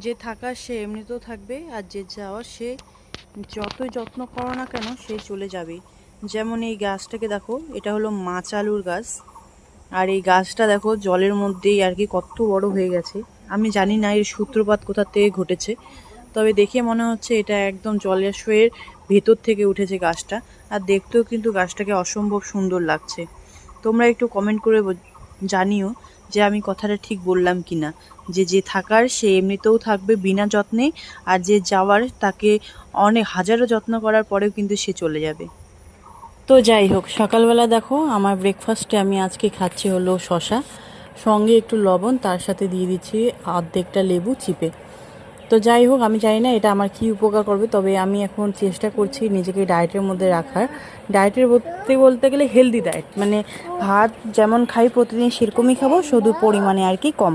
যে থাকার সে এমনিতেও থাকবে, আর যে যাওয়ার সে যতই যত্ন করো না কেন সে চলে যাবে। যেমন এই গাছটাকে দেখো, এটা হলো মাছ আলুর গাছ। আর এই গাছটা দেখো জলের মধ্যেই আর কি কত বড় হয়ে গেছে। আমি জানি না এর সূত্রপাত কোথা থেকে ঘটেছে, তবে দেখে মনে হচ্ছে এটা একদম জলাশয়ের ভেতর থেকে উঠেছে গাছটা। আর দেখতেও কিন্তু গাছটাকে অসম্ভব সুন্দর লাগছে। তোমরা একটু কমেন্ট করে জানিও যে আমি কথাটা ঠিক বললাম কিনা, যে যে থাকার সে এমনিতেও থাকবে বিনা যত্নে, আর যে যাওয়ার তাকে অনেক হাজারো যত্ন করার পরেও কিন্তু সে চলে যাবে। তো যাই হোক, সকালবেলা দেখো আমার ব্রেকফাস্টে আমি আজকে খাচ্ছি হলো শশা, সঙ্গে একটু লবণ, তার সাথে দিয়ে দিচ্ছি অর্ধেকটা লেবু চিপে। তো যাই হোক, আমি জানি না এটা আমার কি উপকার করবে, তবে আমি এখন চেষ্টা করছি নিজেকে ডায়েটের মধ্যে রাখার। ডায়েটের বলতে গেলে হেলদি ডায়েট, মানে ভাত যেমন খাই প্রতিদিন সেরকমই খাবো, শুধু পরিমাণে আর কি কম,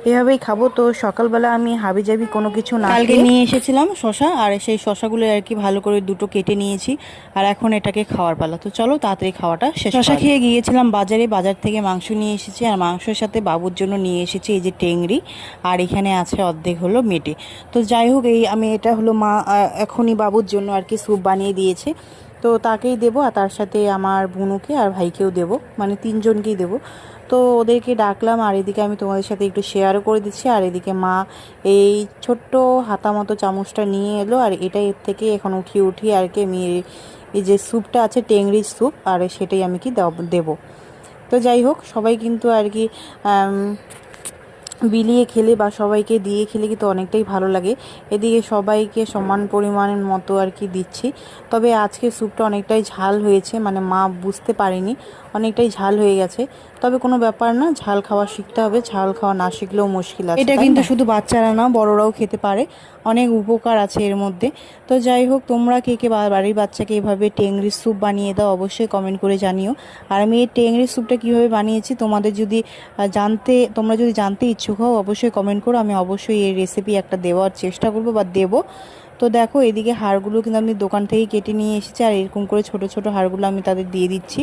এভাবেই খাবো। তো সকালবেলা আমি হাবিজাবি কোনো কিছু না কালকে নিয়ে এসেছিলাম শশা, আর সেই শশাগুলো আর কি ভালো করে দুটো কেটে নিয়েছি, আর এখন এটাকে খাওয়ার পালা। তো চলো তাড়াতাড়ি খাওয়াটা শেষ। শশা খেয়ে গিয়েছিলাম বাজারে, বাজার থেকে মাংস নিয়ে এসেছি, আর মাংসের সাথে বাবুর জন্য নিয়ে এসেছি এই যে টেংরি, আর এখানে আছে অর্ধেক হলো মেটে। তো যাই হোক, এই আমি এটা হলো মা এখনই বাবুর জন্য আর কি স্যুপ বানিয়ে দিয়েছে, তো তাকেই দেবো, আর তার সাথে আমার বোনুকে আর ভাইকেও দেবো, মানে তিনজনকেই দেবো। তো ওদেরকে ডাকলাম, আর এদিকে আমি তোমাদের সাথে একটু শেয়ারও করে দিচ্ছি। আর এদিকে মা এই ছোট্ট হাতা মতো চামচটা নিয়ে এলো, আর এটা এর থেকে এখন উঠিয়ে আর কি আমি এই যে স্যুপটা আছে টেংরির স্যুপ, আর সেটাই আমি কি দেবো। তো যাই হোক, সবাই কিন্তু আর কি বিলিয়ে খেলে বা সবাইকে দিয়ে খেলে কিন্তু অনেকটাই ভালো লাগে। এদিকে সবাইকে সমান পরিমাণের মতো আর কি দিচ্ছি। তবে আজকে স্যুপটা অনেকটাই ঝাল হয়েছে, মানে মা বুঝতে পারেনি, অনেকটাই ঝাল হয়ে গেছে। তবে কোনো ব্যাপার না, ঝাল খাওয়া শিখতে হবে, ঝাল খাওয়া না শিখলেও মুশকিল আছে। এটা কিন্তু শুধু বাচ্চারা না, বড়রাও খেতে পারে, অনেক উপকার আছে এর মধ্যে। তো যাই হোক, তোমরা কে কে বাড়ির বাচ্চাকে এভাবে টেংরির স্যুপ বানিয়ে দাও, অবশ্যই কমেন্ট করে জানিও। আর আমি এই টেংরির স্যুপটা কীভাবে বানিয়েছি তোমরা যদি জানতে ইচ্ছুক হও, অবশ্যই কমেন্ট করো, আমি অবশ্যই এই রেসিপি একটা দেওয়ার চেষ্টা করব বা দেবো। তো দেখো, এদিকে হাড়গুলো কিন্তু আমি দোকান থেকেই কেটে নিয়ে এসেছি, আর এরকম করে ছোট ছোট হাড়গুলো আমি তাদের দিয়ে দিচ্ছি,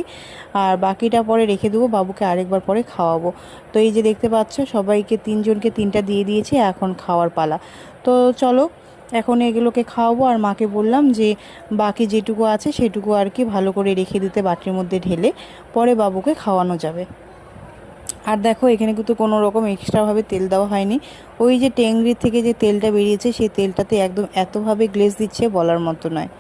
আর বাকিটা পরে রেখে দেবো, বাবুকে আরেকবার পরে খাওয়াবো। তো এই যে দেখতে পাচ্ছ, সবাইকে তিনজনকে তিনটা দিয়ে দিয়েছি, এখন খাওয়ার পালা। তো চলো এখন এগুলোকে খাওয়াবো, আর মাকে বললাম যে বাকি যেটুকু আছে সেটুকু আর কি ভালো করে রেখে দিতে বাটির মধ্যে ঢেলে, পরে বাবুকে খাওয়ানো যাবে। আর দেখো, এখানে কিন্তু কোনো রকম এক্সট্রাভাবে তেল দেওয়া হয়নি, ওই যে টেংরির থেকে যে তেলটা বেরিয়েছে সেই তেলটাতে একদম এতভাবে গ্লেজ দিচ্ছে বলার মতো নয়।